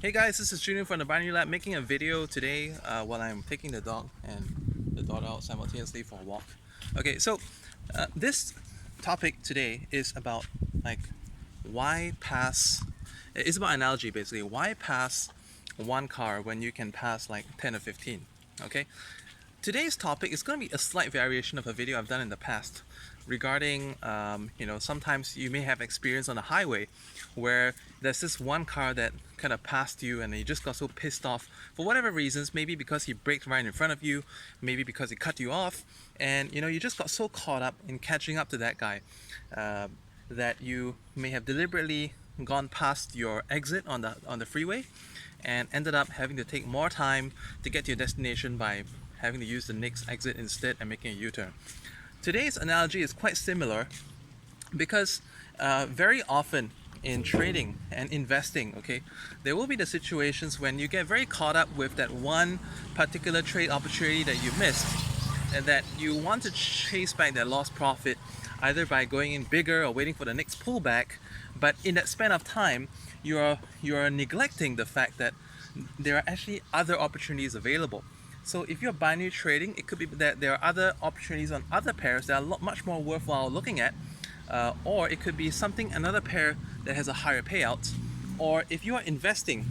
Hey guys, this is Junior from the Binary Lab making a video today while I'm taking the dog and the daughter out simultaneously for a walk. Okay, so this topic today is about like why pass. It's about analogy basically. Why pass one car when you can pass like 10 or 15? Okay, today's topic is going to be a slight variation of a video I've done in the past regarding, sometimes you may have experience on the highway where there's this one car that kind of passed you and you just got so pissed off for whatever reasons, maybe because he braked right in front of you, maybe because he cut you off, and you just got so caught up in catching up to that guy that you may have deliberately gone past your exit on the freeway and ended up having to take more time to get to your destination by having to use the next exit instead and making a U-turn. Today's analogy is quite similar because very often in trading and investing, okay, there will be the situations when you get very caught up with that one particular trade opportunity that you missed and that you want to chase back that lost profit either by going in bigger or waiting for the next pullback, but in that span of time you are neglecting the fact that there are actually other opportunities available. So if you're binary trading, it could be that there are other opportunities on other pairs that are much more worthwhile looking at, or it could be another pair that has a higher payout. Or if you are investing,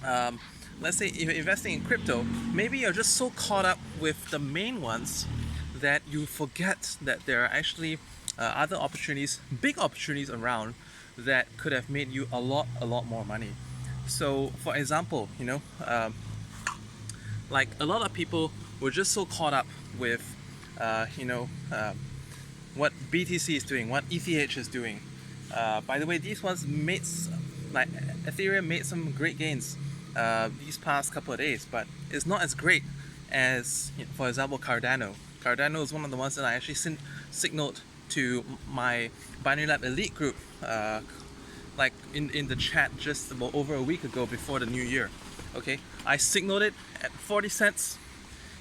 let's say if you're investing in crypto, maybe you're just so caught up with the main ones that you forget that there are actually other opportunities, big opportunities around that could have made you a lot more money. So for example, like a lot of people were just so caught up with what BTC is doing, what ETH is doing. By the way, these ones like Ethereum made some great gains these past couple of days, but it's not as great as, for example, Cardano. Cardano is one of the ones that I actually signaled to my Binary Lab Elite group like in the chat just about over a week ago before the new year. Okay, I signaled it at 40 cents.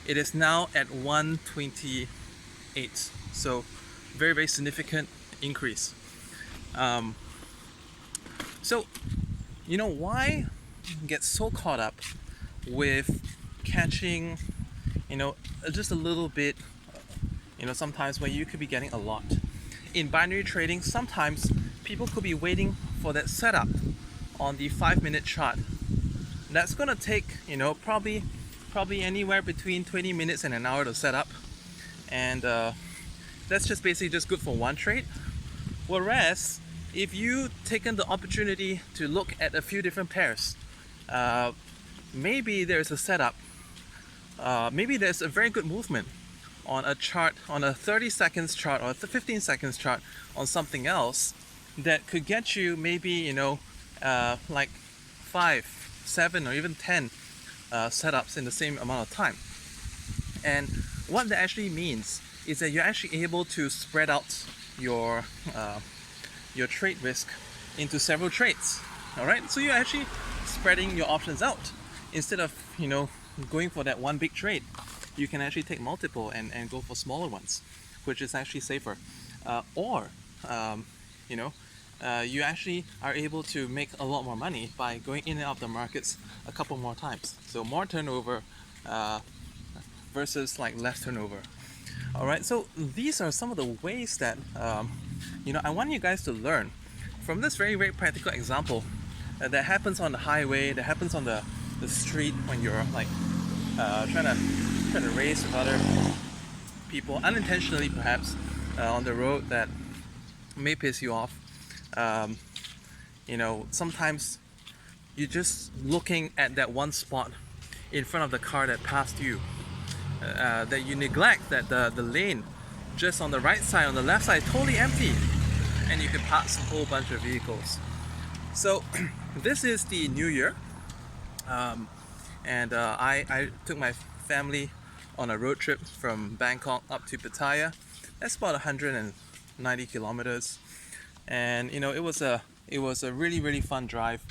It is now at 128. So very significant increase. So why get so caught up with catching just a little bit, sometimes when you could be getting a lot. In binary trading, sometimes people could be waiting for that setup on the 5-minute chart. That's gonna take probably anywhere between 20 minutes and an hour to set up, and that's just basically just good for one trade. Whereas if you taken the opportunity to look at a few different pairs, maybe there's a setup, maybe there's a very good movement on a chart, on a 30 seconds chart or a 15 seconds chart on something else that could get you maybe like 5, 7 or even 10 setups in the same amount of time. And what that actually means is that you're actually able to spread out your trade risk into several trades. All right, so you're actually spreading your options out instead of going for that one big trade. You can actually take multiple and go for smaller ones, which is actually safer. You actually are able to make a lot more money by going in and out of the markets a couple more times. So more turnover versus like less turnover. All right, so these are some of the ways that I want you guys to learn from this very practical example that happens on the highway, that happens on the street when you're like trying to race with other people unintentionally, perhaps on the road, that may piss you off. Sometimes you're just looking at that one spot in front of the car that passed you, that you neglect that the lane just on the right side, on the left side, totally empty, and you can pass a whole bunch of vehicles. So this is the new year, and I took my family on a road trip from Bangkok up to Pattaya. That's about 190 kilometers. And it was a really fun drive,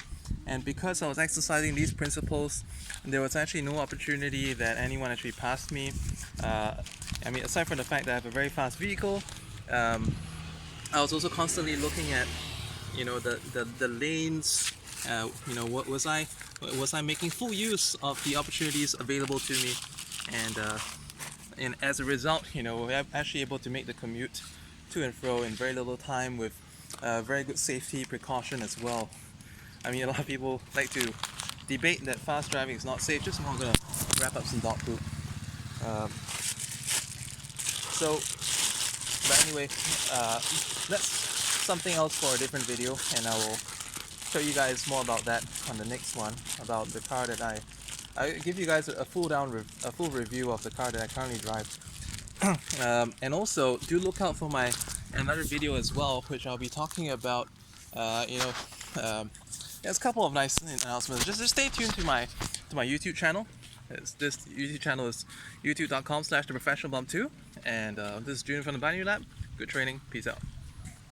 and because I was exercising these principles, there was actually no opportunity that anyone actually passed me. Aside from the fact that I have a very fast vehicle, I was also constantly looking at the lanes You know, was I making full use of the opportunities available to me, and as a result, you know, I'm actually able to make the commute to and fro in very little time with very good safety precaution as well. I mean, a lot of people like to debate that fast driving is not safe. Just I'm gonna wrap up some dog poop. Um, so, but anyway, that's something else for a different video, and I will show you guys more about that on the next one, about the car that I give you guys a full review of the car that I currently drive. And also do look out for my another video as well, which I'll be talking about. You know, there's a couple of nice announcements. Just stay tuned to my YouTube channel. This YouTube channel is youtube.com/theprofessionalbum2, and this is Junior from the Binary Lab. Good training. Peace out.